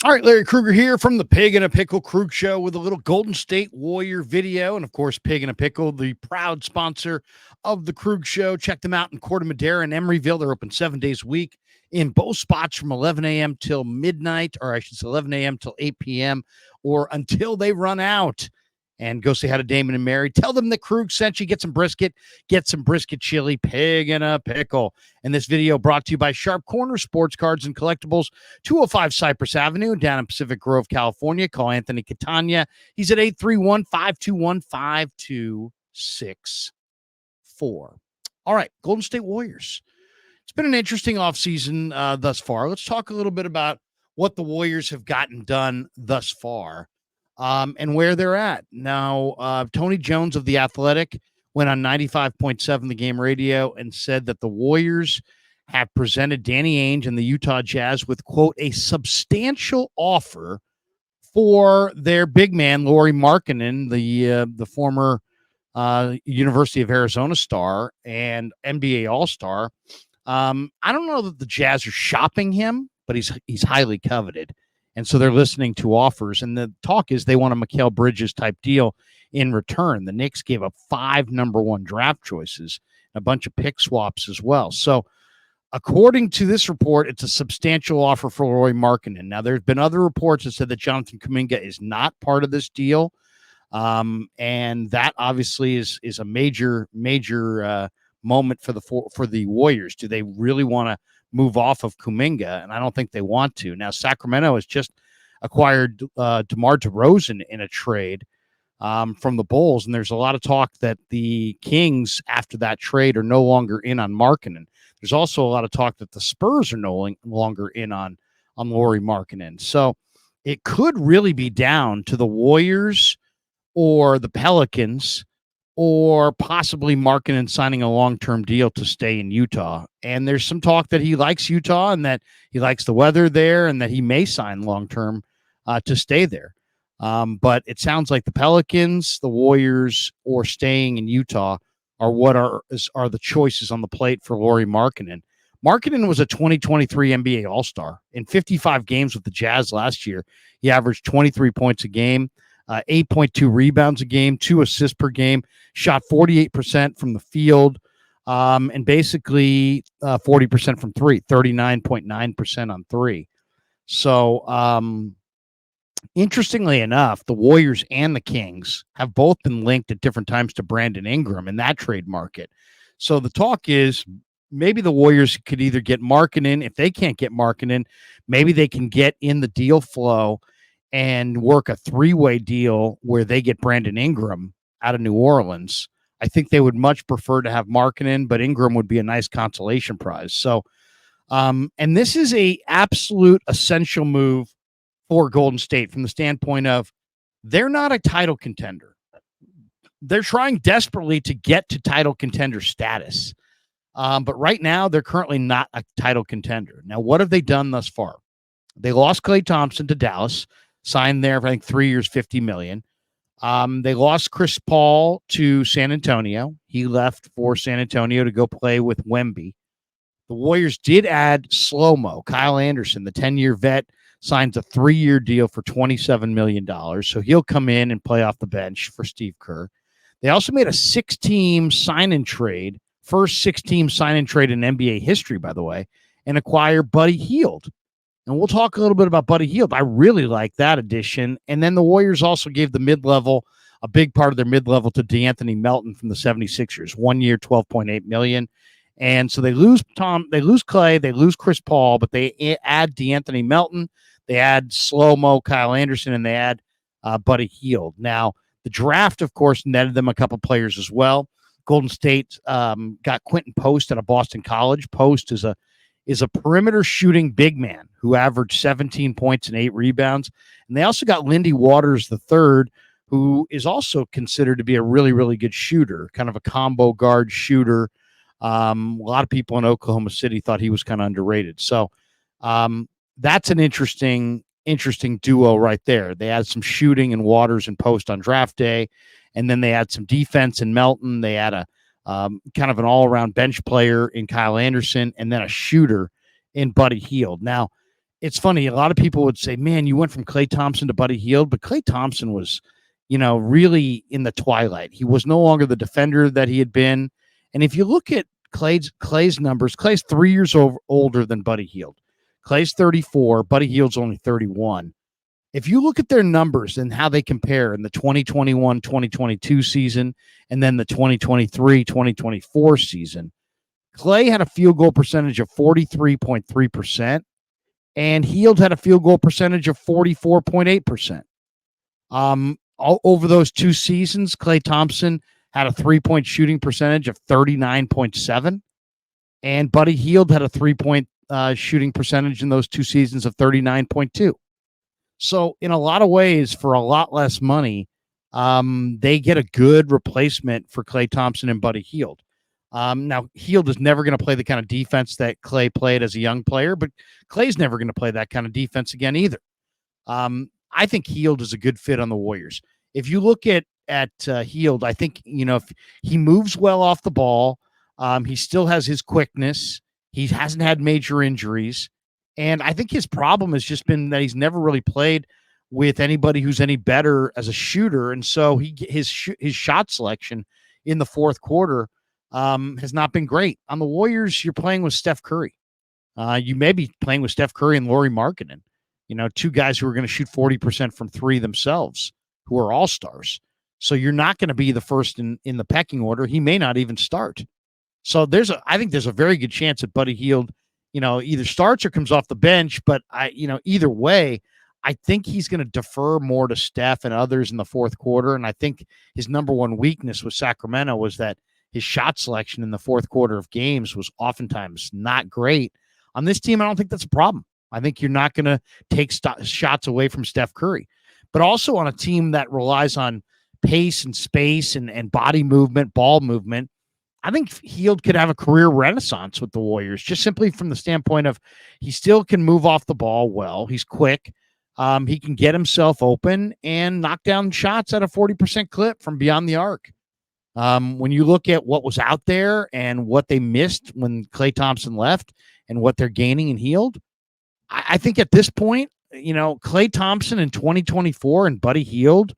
All right, Larry Krueger here from the Pig and a Pickle Krug Show with a little Golden State Warrior video. And of course, Pig and a Pickle, the proud sponsor of the Krug Show. Check them out in Corte Madera and Emeryville. They're open 7 days a week in both spots from 11 a.m. till midnight, or I should say 11 a.m. till 8 p.m., or until they run out. And go say hi to Damon and Mary. Tell them that Krug sent you. Get some brisket chili, Pig and a Pickle. And this video brought to you by Sharp Corner Sports Cards and Collectibles, 205 Cypress Avenue down in Pacific Grove, California. Call Anthony Catania. He's at 831-521-5264. All right, Golden State Warriors. It's been an interesting offseason thus far. Let's talk a little bit about what the Warriors have gotten done thus far. And where they're at. Now, Tony Jones of The Athletic went on 95.7 The Game radio and said that the Warriors have presented Danny Ainge and the Utah Jazz with, quote, a substantial offer for their big man, Lauri Markkanen, the former University of Arizona star and NBA All-Star. I don't know that the Jazz are shopping him, but he's highly coveted. And so they're listening to offers. And the talk is they want a Mikal Bridges type deal in return. The Knicks gave up 5 number 1 draft choices, a bunch of pick swaps as well. So according to this report, it's a substantial offer for Lauri Markkanen. Now, there's been other reports that said that Jonathan Kuminga is not part of this deal. And that obviously is a major moment for the Warriors. Do they really want to move off of Kuminga? And I don't think they want to. Now, Sacramento has just acquired DeMar DeRozan in a trade from the Bulls, and there's a lot of talk that the Kings, after that trade, are no longer in on Markkanen. There's also a lot of talk that the Spurs are no longer in on Lauri Markkanen. So it could really be down to the Warriors or the Pelicans, or possibly Markkanen signing a long-term deal to stay in Utah. And there's some talk that he likes Utah and that he likes the weather there and that he may sign long-term to stay there. But it sounds like the Pelicans, the Warriors, or staying in Utah are what are the choices on the plate for Lauri Markkanen. Markkanen was a 2023 NBA All-Star. In 55 games with the Jazz last year, he averaged 23 points a game, 8.2 rebounds a game, 2 assists per game, shot 48% from the field, and basically 40% from three, 39.9% on three. So, interestingly enough, the Warriors and the Kings have both been linked at different times to Brandon Ingram in that trade market. So the talk is maybe the Warriors could either get Markkanen. If they can't get Markkanen, maybe they can get in the deal flow and work a 3-way deal where they get Brandon Ingram out of New Orleans. I think they would much prefer to have Markkanen, but Ingram would be a nice consolation prize. So, and this is a absolute essential move for Golden State from the standpoint of they're not a title contender. They're trying desperately to get to title contender status. But right now, they're currently not a title contender. Now, what have they done thus far? They lost Klay Thompson to Dallas, signed there for, I think, 3 years, $50 million. They lost Chris Paul to San Antonio. He left for San Antonio to go play with Wemby. The Warriors did add Slow-Mo. Kyle Anderson, the 10-year vet, signs a 3-year deal for $27 million. So he'll come in and play off the bench for Steve Kerr. They also made a 6-team sign-in trade, first 6-team sign-in trade in NBA history, by the way, and acquire Buddy Hield. And we'll talk a little bit about Buddy Hield. I really like that addition. And then the Warriors also gave the mid-level, a big part of their mid-level, to DeAnthony Melton from the 76ers. 1 year, $12.8 million. And so they lose Klay, they lose Chris Paul, but they add DeAnthony Melton, they add Slow-Mo, Kyle Anderson, and they add Buddy Hield. Now, the draft, of course, netted them a couple players as well. Golden State got Quentin Post out of Boston College. Post is a perimeter shooting big man who averaged 17 points and 8 rebounds. And they also got Lindy Waters III, who is also considered to be a really, really good shooter, kind of a combo guard shooter. A lot of people in Oklahoma City thought he was kind of underrated. So that's an interesting duo right there. They had some shooting in Waters and Post on draft day, and then they had some defense in Melton. They had a kind of an all-around bench player in Kyle Anderson, and then a shooter in Buddy Hield. Now, it's funny. A lot of people would say, man, you went from Klay Thompson to Buddy Hield, but Klay Thompson was, really in the twilight. He was no longer the defender that he had been. And if you look at Klay's numbers, Klay's 3 years older than Buddy Hield. Klay's 34, Buddy Hield's only 31. If you look at their numbers and how they compare in the 2021-2022 season and then the 2023-2024 season, Klay had a field goal percentage of 43.3%, and Hield had a field goal percentage of 44.8%. Over those two seasons, Klay Thompson had a 3-point shooting percentage of 39.7%, and Buddy Hield had a 3-point shooting percentage in those two seasons of 39.2%. So in a lot of ways, for a lot less money, they get a good replacement for Klay Thompson and Buddy Hield. Now, Hield is never going to play the kind of defense that Klay played as a young player, but Klay's never going to play that kind of defense again either. I think Hield is a good fit on the Warriors. If you look at Hield, I think, if he moves well off the ball, he still has his quickness. He hasn't had major injuries. And I think his problem has just been that he's never really played with anybody who's any better as a shooter. And so his shot selection in the fourth quarter has not been great. On the Warriors, you're playing with Steph Curry. You may be playing with Steph Curry and Lauri Markkanen, two guys who are going to shoot 40% from three themselves, who are all-stars. So you're not going to be the first in the pecking order. He may not even start. So I think there's a very good chance that Buddy Hield, either starts or comes off the bench. But either way, I think he's going to defer more to Steph and others in the fourth quarter. And I think his number one weakness with Sacramento was that his shot selection in the fourth quarter of games was oftentimes not great. On this team, I don't think that's a problem. I think you're not going to take shots away from Steph Curry. But also on a team that relies on pace and space and body movement, ball movement, I think Hield could have a career renaissance with the Warriors, just simply from the standpoint of he still can move off the ball well. He's quick. He can get himself open and knock down shots at a 40% clip from beyond the arc. When you look at what was out there and what they missed when Klay Thompson left and what they're gaining in Hield, I think at this point, Klay Thompson in 2024 and Buddy Hield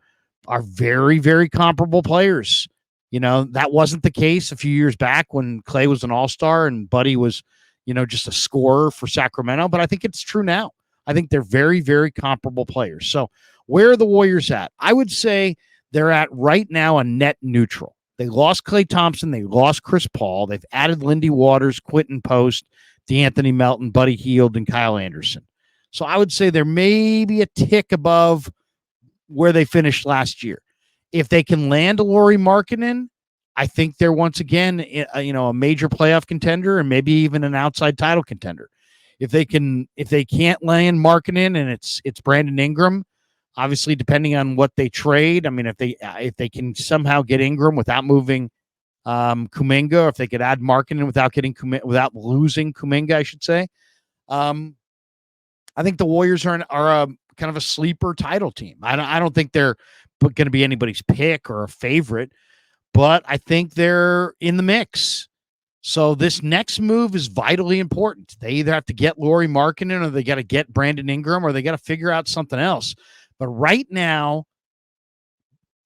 are very, very comparable players. That wasn't the case a few years back when Klay was an all-star and Buddy was, just a scorer for Sacramento. But I think it's true now. I think they're very, very comparable players. So where are the Warriors at? I would say they're at right now a net neutral. They lost Klay Thompson. They lost Chris Paul. They've added Lindy Waters, Quentin Post, DeAnthony Melton, Buddy Hield, and Kyle Anderson. So I would say they're maybe a tick above where they finished last year. If they can land a Lauri Markkanen, I think they're once again, a major playoff contender and maybe even an outside title contender. If they can't land Markkanen and it's Brandon Ingram, obviously depending on what they trade. I mean, if they can somehow get Ingram without moving Kuminga, or if they could add Markkanen without losing Kuminga, I should say. I think the Warriors are a kind of a sleeper title team. I don't think they're going to be anybody's pick or a favorite, but I think they're in the mix. So this next move is vitally important. They either have to get Lauri Markkanen or they got to get Brandon Ingram or they got to figure out something else. But right now,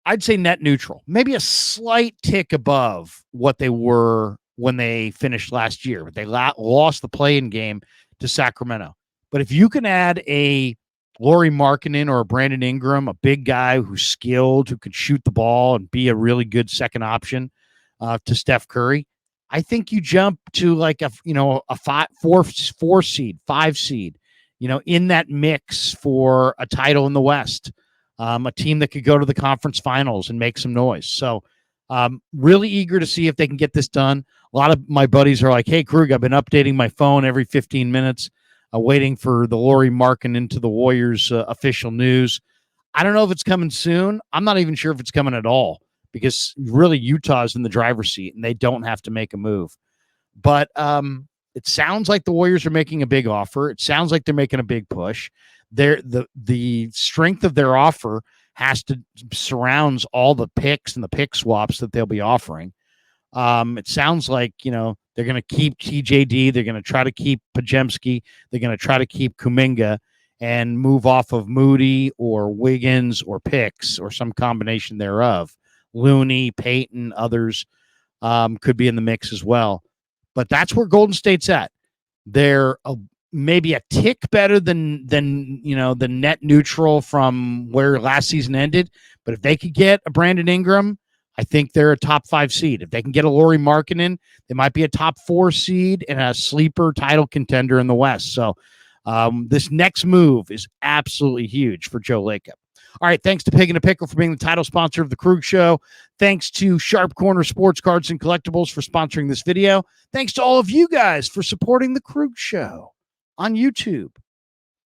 I'd say net neutral, maybe a slight tick above what they were when they finished last year. But they lost the play-in game to Sacramento. But if you can add a Lauri Markkanen or a Brandon Ingram, a big guy who's skilled, who can shoot the ball and be a really good second option to Steph Curry, I think you jump to like a 4 seed, 5 seed, in that mix for a title in the West, a team that could go to the conference finals and make some noise. So really eager to see if they can get this done. A lot of my buddies are like, hey, Krug, I've been updating my phone every 15 minutes. Waiting for the Lauri Markkanen to the Warriors official news. I don't know if it's coming soon. I'm not even sure if it's coming at all because really Utah's in the driver's seat and they don't have to make a move. But it sounds like the Warriors are making a big offer. It sounds like they're making a big push. The strength of their offer surrounds all the picks and the pick swaps that they'll be offering. It sounds like, they're They're going to keep TJD. They're going to try to keep Pajemski. They're going to try to keep Kuminga and move off of Moody or Wiggins or Picks or some combination thereof. Looney, Peyton, others could be in the mix as well. But that's where Golden State's at. They're maybe a tick better than the net neutral from where last season ended. But if they could get a Brandon Ingram, I think they're a top 5 seed. If they can get a Lauri Markkanen, they might be a top 4 seed and a sleeper title contender in the West. So this next move is absolutely huge for Joe Lacob. All right, thanks to Pig and a Pickle for being the title sponsor of the Krug Show. Thanks to Sharp Corner Sports Cards and Collectibles for sponsoring this video. Thanks to all of you guys for supporting the Krug Show on YouTube,